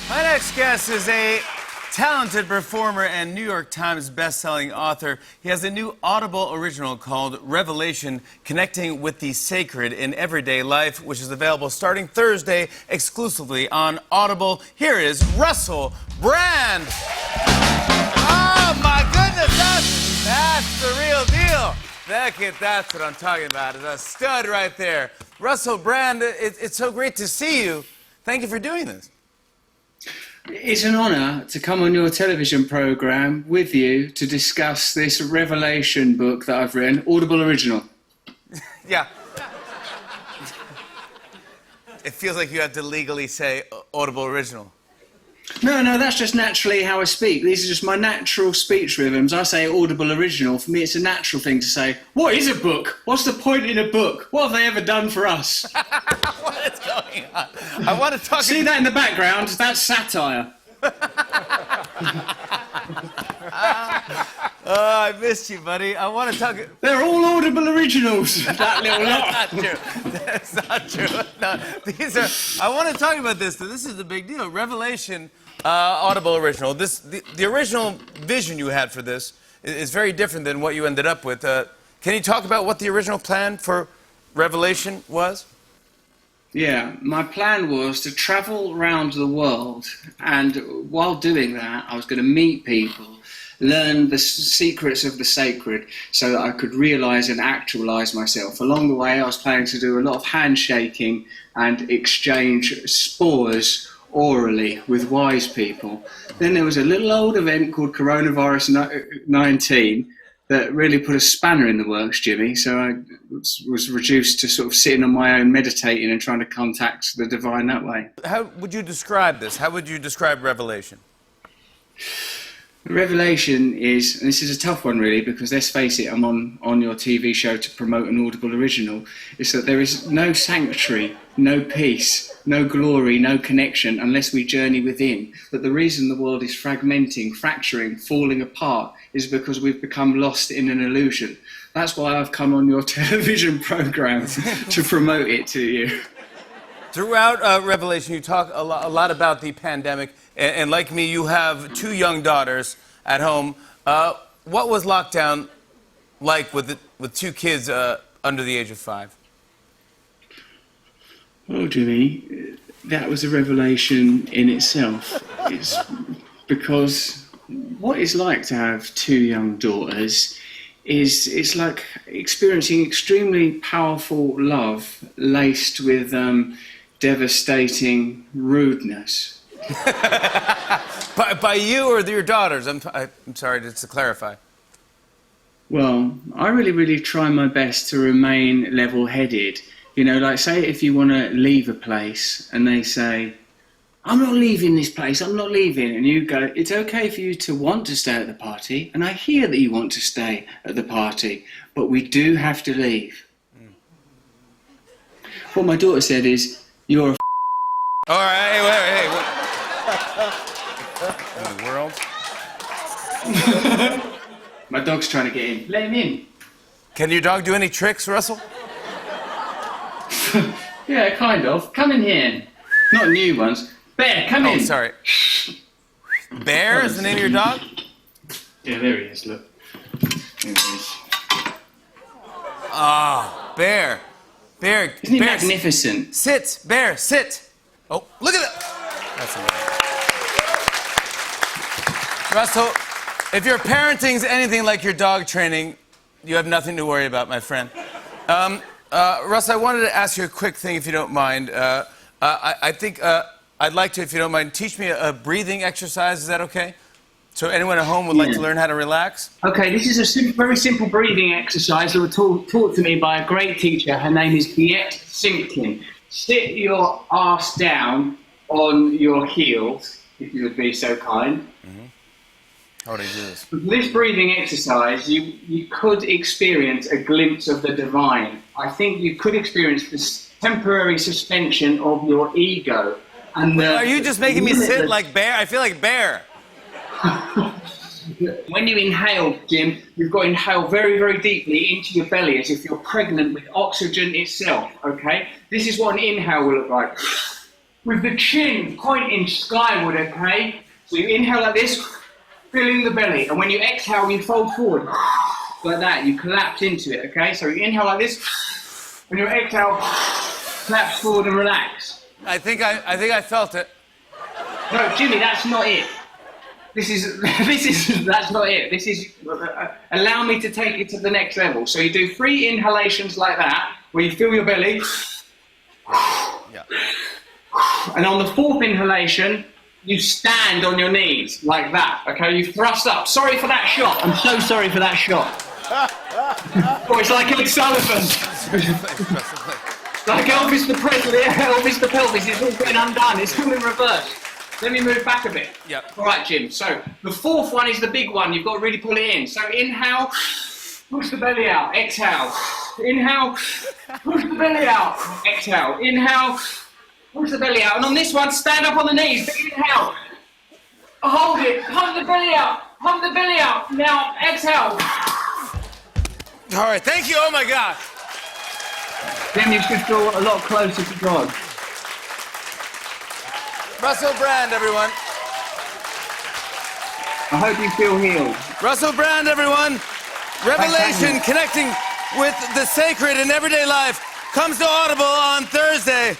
My next guest is a talented performer and New York Times best-selling author. He has a new Audible original called Revelation, Connecting with the Sacred in Everyday Life, which is available starting Thursday exclusively on Audible. Here is Russell Brand. Oh, my goodness, that's the real deal. That's what I'm talking about. It's a stud right there. Russell Brand, it's so great to see you. Thank you for doing this. It's an honour to come on your television programme with you to discuss this Revelation book that I've written, Audible Original. Yeah. It feels like you have to legally say Audible Original. No, that's just naturally how I speak. These are just my natural speech rhythms. I say Audible Original. For me, it's a natural thing to say, what is a book? What's the point in a book? What have they ever done for us? What is going on? I want to talk... See that in the background? That's satire. Oh, I missed you, buddy. I want to talk... They're all Audible Originals, that little lot. That's not true. That's not true. No, these are... I want to talk about this. This is the big deal. Revelation, Audible Original. The original vision you had for this is very different than what you ended up with. Can you talk about what the original plan for Revelation was? Yeah, my plan was to travel around the world, and while doing that, I was going to meet people, learn the secrets of the sacred so that I could realise and actualise myself. Along the way, I was planning to do a lot of handshaking and exchange spores orally with wise people. Then there was a little old event called Coronavirus 19 that really put a spanner in the works, Jimmy. So I was reduced to sort of sitting on my own, meditating and trying to contact the divine that way. How would you describe this? How would you describe Revelation? Revelation is, and this is a tough one really, because let's face it, I'm on your TV show to promote an Audible original, is that there is no sanctuary, no peace, no glory, no connection unless we journey within. That the reason the world is fragmenting, fracturing, falling apart is because we've become lost in an illusion. That's why I've come on your television program to promote it to you. Throughout Revelation, you talk a lot about the pandemic, and like me, you have two young daughters at home. What was lockdown like with two kids under the age of 5? Well, Jimmy, that was a revelation in itself. It's because what it's like to have two young daughters is it's like experiencing extremely powerful love laced with devastating rudeness. By you or your daughters? I'm sorry, just to clarify. Well, I really try my best to remain level-headed. You know, like say if you want to leave a place and they say, I'm not leaving this place, I'm not leaving. And you go, it's okay for you to want to stay at the party. And I hear that you want to stay at the party, but we do have to leave. What my daughter said is, you're a all right, hey, what? In the world? My dog's trying to get in. Let him in. Can your dog do any tricks, Russell? Yeah, kind of. Come in here. Not new ones. Bear, come in. Oh, sorry. Bear is the name of your dog? Yeah, there he is, look. There he is. Ah, Bear. Bear. Isn't he Bear, magnificent? Sit, Bear, sit. Oh, look at that. That's amazing. Russell, if your parenting's anything like your dog training, you have nothing to worry about, my friend. Russ, I wanted to ask you a quick thing, if you don't mind. I think I'd like to, if you don't mind, teach me a breathing exercise. Is that okay? So anyone at home would like to learn how to relax? Okay, this is a very simple breathing exercise that was taught to me by a great teacher. Her name is Biet Simkin. Sit your ass down on your heels, if you would be so kind. Mm-hmm. How would I do this? With this breathing exercise, you could experience a glimpse of the divine. I think you could experience this temporary suspension of your ego. And are you just making me sit like Bear? I feel like Bear. When you inhale, Jim, you've got to inhale very deeply into your belly as if you're pregnant with oxygen itself, okay? This is what an inhale will look like. with the chin pointing skyward, okay? So you inhale like this, filling the belly, and when you exhale, you fold forward like that. You collapse into it, okay? So you inhale like this. When you exhale, collapse forward and relax. I think I felt it. No, Jimmy, that's not it. That's not it. This is, allow me to take it to the next level. So you do 3 inhalations like that, where you feel your belly. Yeah. And on the 4th inhalation, you stand on your knees like that, okay? You thrust up. Sorry for that shot. I'm so sorry for that shot. Oh, it's like Ed Sullivan. Like Elvis the Presley, Elvis the pelvis. It's all getting undone. It's all in reverse. Let me move back a bit. Yep. All right, Jim. So the 4th one is the big one. You've got to really pull it in. So inhale, push the belly out. Exhale. Inhale, push the belly out. Exhale. Inhale, push the belly out. And on this one, stand up on the knees. Big inhale. Hold it. Pump the belly out. Pump the belly out. Now exhale. All right, thank you. Oh my God. Jim, you should feel a lot closer to God. Russell Brand, everyone. I hope you feel healed. Russell Brand, everyone. Revelation you. connecting with the sacred in everyday life comes to Audible on Thursday.